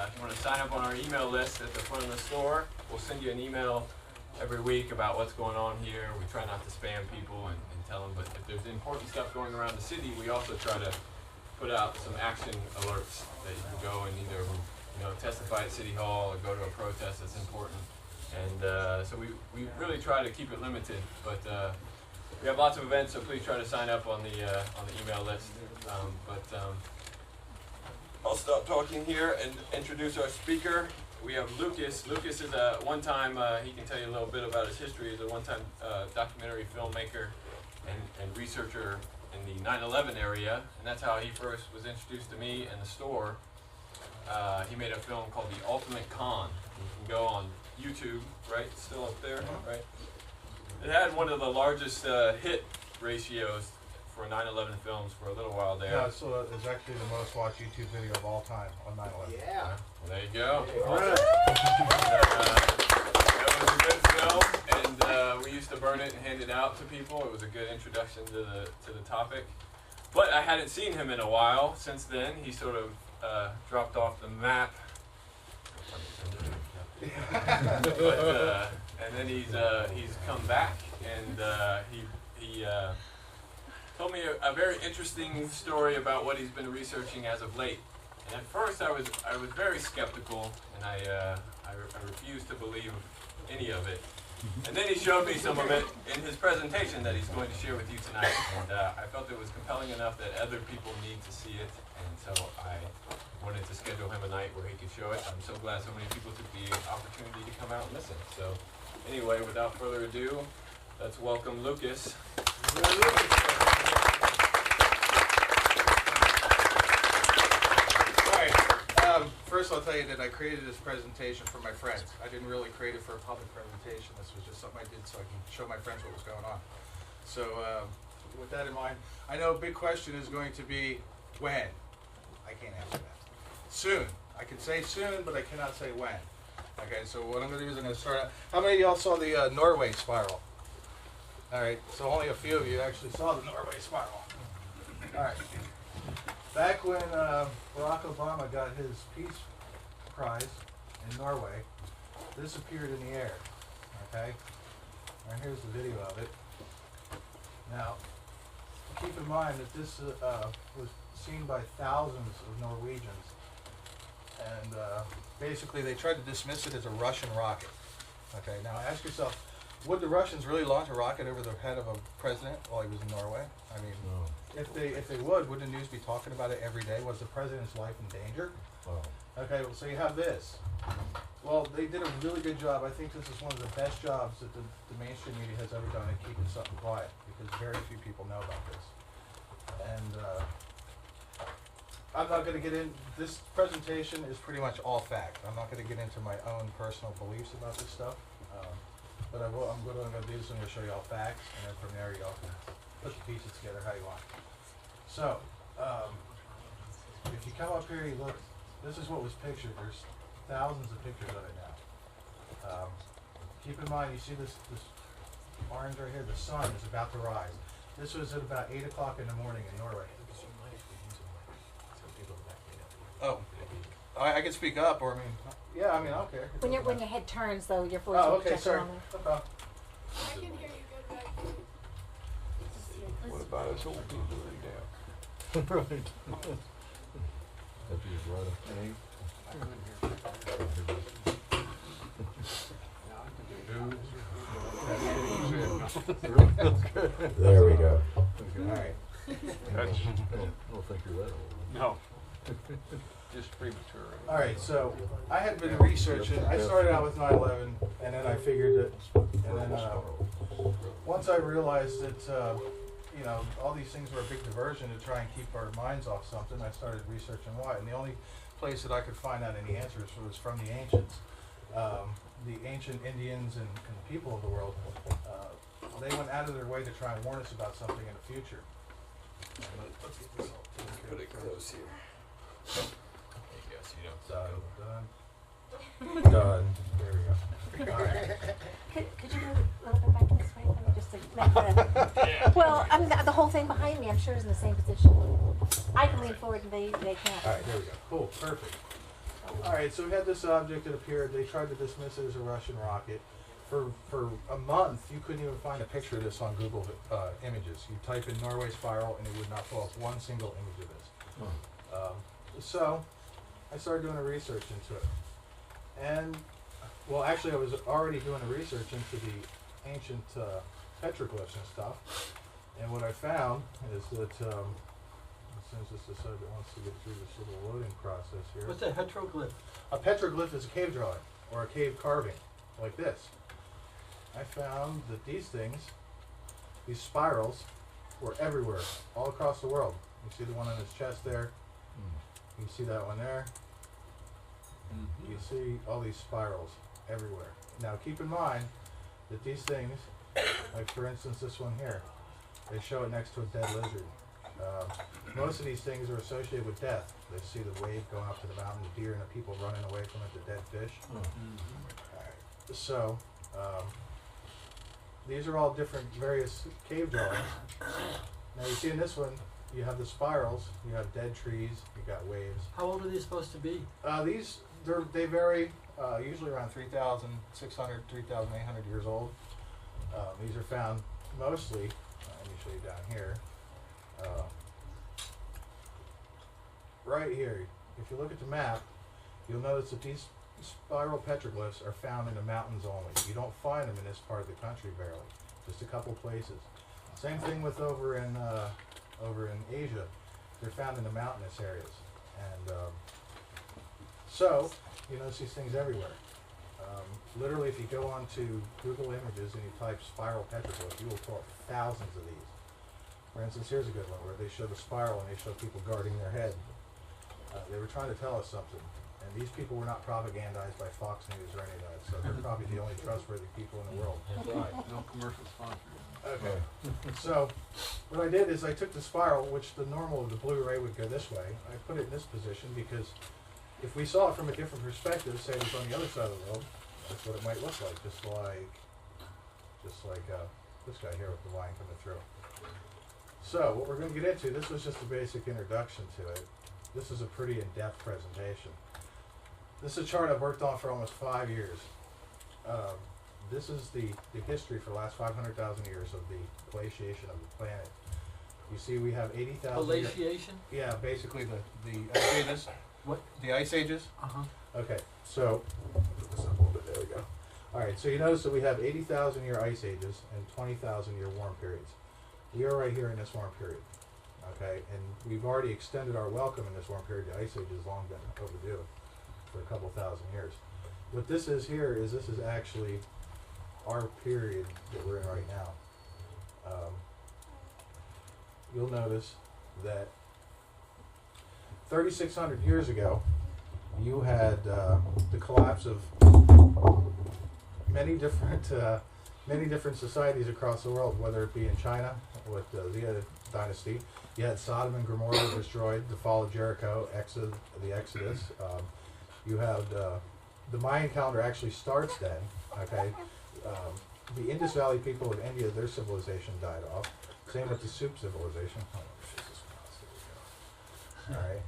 if you want to sign up on our email list at the front of the store, we'll send you an email every week about what's going on here. We try not to spam people and tell them, but if there's important stuff going around the city, we also try to put out some action alerts that you can go and either testify at City Hall or go to a protest that's important. And so we really try to keep it limited, but we have lots of events, so please try to sign up on the email list. I'll stop talking here and introduce our speaker. We have Lucas. Lucas is a one-time, he can tell you a little bit about his history. He's a one-time documentary filmmaker and researcher in the 9/11 area, and that's how he first was introduced to me in the store. He made a film called The Ultimate Con. You can go on YouTube, right? It's still up there, right? It had one of the largest hit ratios for 9/11 films for a little while there. Yeah, so it's actually the most watched YouTube video of all time on 9/11. Yeah. Well, there you go. Right. That was a good film, and we used to burn it and hand it out to people. It was a good introduction to the topic. But I hadn't seen him in a while. Since then, he sort of dropped off the map. And then he's come back, and he told me a very interesting story about what he's been researching as of late. And at first I was very skeptical, and I refused to believe any of it. And then he showed me some of it in his presentation that he's going to share with you tonight. And I felt it was compelling enough that other people need to see it, and so I wanted to schedule him a night where he could show it. I'm so glad so many people took the opportunity to come out and listen. So anyway, without further ado, let's welcome Lucas. First I'll tell you that I created this presentation for my friends. I didn't really create it for a public presentation. This was just something I did so I can show my friends what was going on. So with that in mind, I know a big question is going to be when. I can't answer that. Soon. I can say soon, but I cannot say when. Okay, so what I'm going to do is I'm going to start out. How many of y'all saw the Norway spiral? All right, so only a few of you actually saw the Norway spiral. All right. Back when Barack Obama got his Peace Prize in Norway, this appeared in the air, okay? And here's the video of it. Now, keep in mind that this was seen by thousands of Norwegians, and basically they tried to dismiss it as a Russian rocket. Okay, now ask yourself, would the Russians really launch a rocket over the head of a president while he was in Norway? I mean, no. If they would the news be talking about it every day? Was the president's life in danger? Oh. Okay, well, so you have this. Well, they did a really good job. I think this is one of the best jobs that the mainstream media has ever done at keeping something quiet, because very few people know about this. And I'm not going to get in. This presentation is pretty much all fact. I'm not going to get into my own personal beliefs about this stuff. But I will. What I'm going to do is I'm going to show you all facts, and then from there y'all can put the pieces together how you want. So, if you come up here, you look. This is what was pictured. There's thousands of pictures of it now. Keep in mind, you see this orange right here. The sun is about to rise. This was at about 8 o'clock in the morning in Norway. Oh, I can speak up, or I mean, yeah, I mean, I don't care. When your head turns, though, your voice Oh, will okay, check sorry. on there. Okay. I can hear you good back. What about us old people in there? Right. That'd be right up there. There we go. All right. I don't think you're that old. No. Just premature. All right, so I had been researching. I started out with 9/11, and then I figured that, and then once I realized that, all these things were a big diversion to try and keep our minds off something, I started researching why. And the only place that I could find out any answers was from the ancients. The ancient Indians and people of the world, they went out of their way to try and warn us about something in the future. Let's get this all Put it close here. There you go, so you don't. Done. There we go. All right. Could you move a little bit back this way? Just to make well, I mean, the whole thing behind me, I'm sure, is in the same position. I can lean forward and they can't. All right, there we go. Cool, perfect. All right, so we had this object that appeared. They tried to dismiss it as a Russian rocket. For a month, you couldn't even find a picture of this on Google Images. You type in Norway spiral, and it would not pull up one single image of this. So I started doing a research into it. And, well, actually, I was already doing a research into the ancient petroglyphs and stuff. And what I found is that, as soon as this decided it wants to get through this little loading process here. What's a heteroglyph? A petroglyph is a cave drawing, or a cave carving, like this. I found that these things, these spirals, were everywhere, all across the world. You see the one on his chest there. You see that one there. You see all these spirals everywhere. Now keep in mind that these things, like for instance this one here, they show it next to a dead lizard. Most of these things are associated with death. They see the wave going up to the mountain, the deer and the people running away from it, the dead fish. Alright. So, these are all different various cave drawings. Now you see in this one, you have the spirals, you have dead trees, you got waves. How old are these supposed to be? They vary, usually around 3,600, 3,800 years old. These are found mostly, let me show you down here. Right here, if you look at the map, you'll notice that these spiral petroglyphs are found in the mountains only. You don't find them in this part of the country barely, just a couple places. Same thing with over in Asia. They're found in the mountainous areas. And so, you notice these things everywhere. Literally, if you go onto Google Images and you type spiral petroglyph, you will pull up thousands of these. For instance, here's a good one where they show the spiral and they show people guarding their head. They were trying to tell us something. And these people were not propagandized by Fox News or any of that, so they're probably the only trustworthy people in the world. No commercial sponsors. Okay. So, what I did is I took the spiral, which the normal of the Blu-ray would go this way. I put it in this position because if we saw it from a different perspective, say it was on the other side of the world, that's what it might look like, just like this guy here with the line coming through. So, what we're going to get into, this was just a basic introduction to it. This is a pretty in-depth presentation. This is a chart I've worked on for almost 5 years. This is the history for the last 500,000 years of the glaciation of the planet. You see we have 80,000 Glaciation? Yeah, basically the ice ages. What? The ice ages. Uh-huh. Okay, so, put this up a little bit, there we go. Alright, so you notice that we have 80,000 year ice ages and 20,000 year warm periods. We are right here in this warm period. Okay, and we've already extended our welcome in this warm period. The ice age has long been overdue for a couple thousand years. What this is here is this is actually our period that we're in right now. You'll notice that 3,600 years ago, you had the collapse of many different societies across the world, whether it be in China with the dynasty. You had Sodom and Gomorrah destroyed, the fall of Jericho, the Exodus. You have the Mayan calendar actually starts then. Okay, the Indus Valley people of India, their civilization died off. Same with the Sup civilization. All right.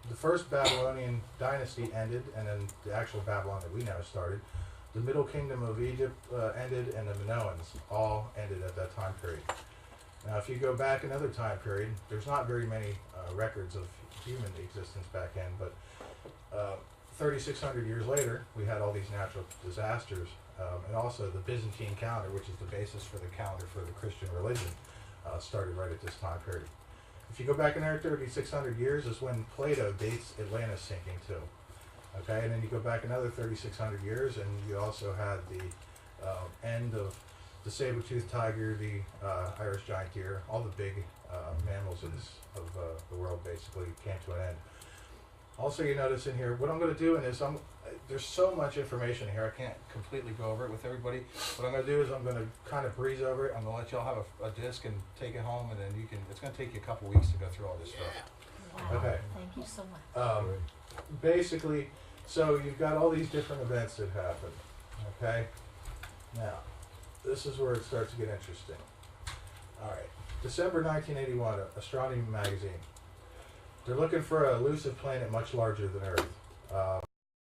The first Babylonian dynasty ended, and then the actual Babylon that we know started. The Middle Kingdom of Egypt ended, and the Minoans all ended at that time period. Now, if you go back another time period, there's not very many records of human existence back then, but 3,600 years later, we had all these natural disasters, and also the Byzantine calendar, which is the basis for the calendar for the Christian religion, started right at this time period. If you go back another 3,600 years is when Plato dates Atlantis sinking too. Okay, and then you go back another 3,600 years, and you also had the end of the saber-toothed tiger, the Irish giant deer, all the big mammals of the world basically came to an end. Also, you notice in here, what I'm going to do in this, there's so much information here, I can't completely go over it with everybody. What I'm going to do is I'm going to kind of breeze over it. I'm going to let y'all have a disc and take it home, and then it's going to take you a couple weeks to go through all this stuff. Wow. Okay. Thank you so much. Basically, so you've got all these different events that happen. Okay? Now, this is where it starts to get interesting. All right. December 1981, Astronomy magazine. They're looking for a elusive planet much larger than Earth. Um,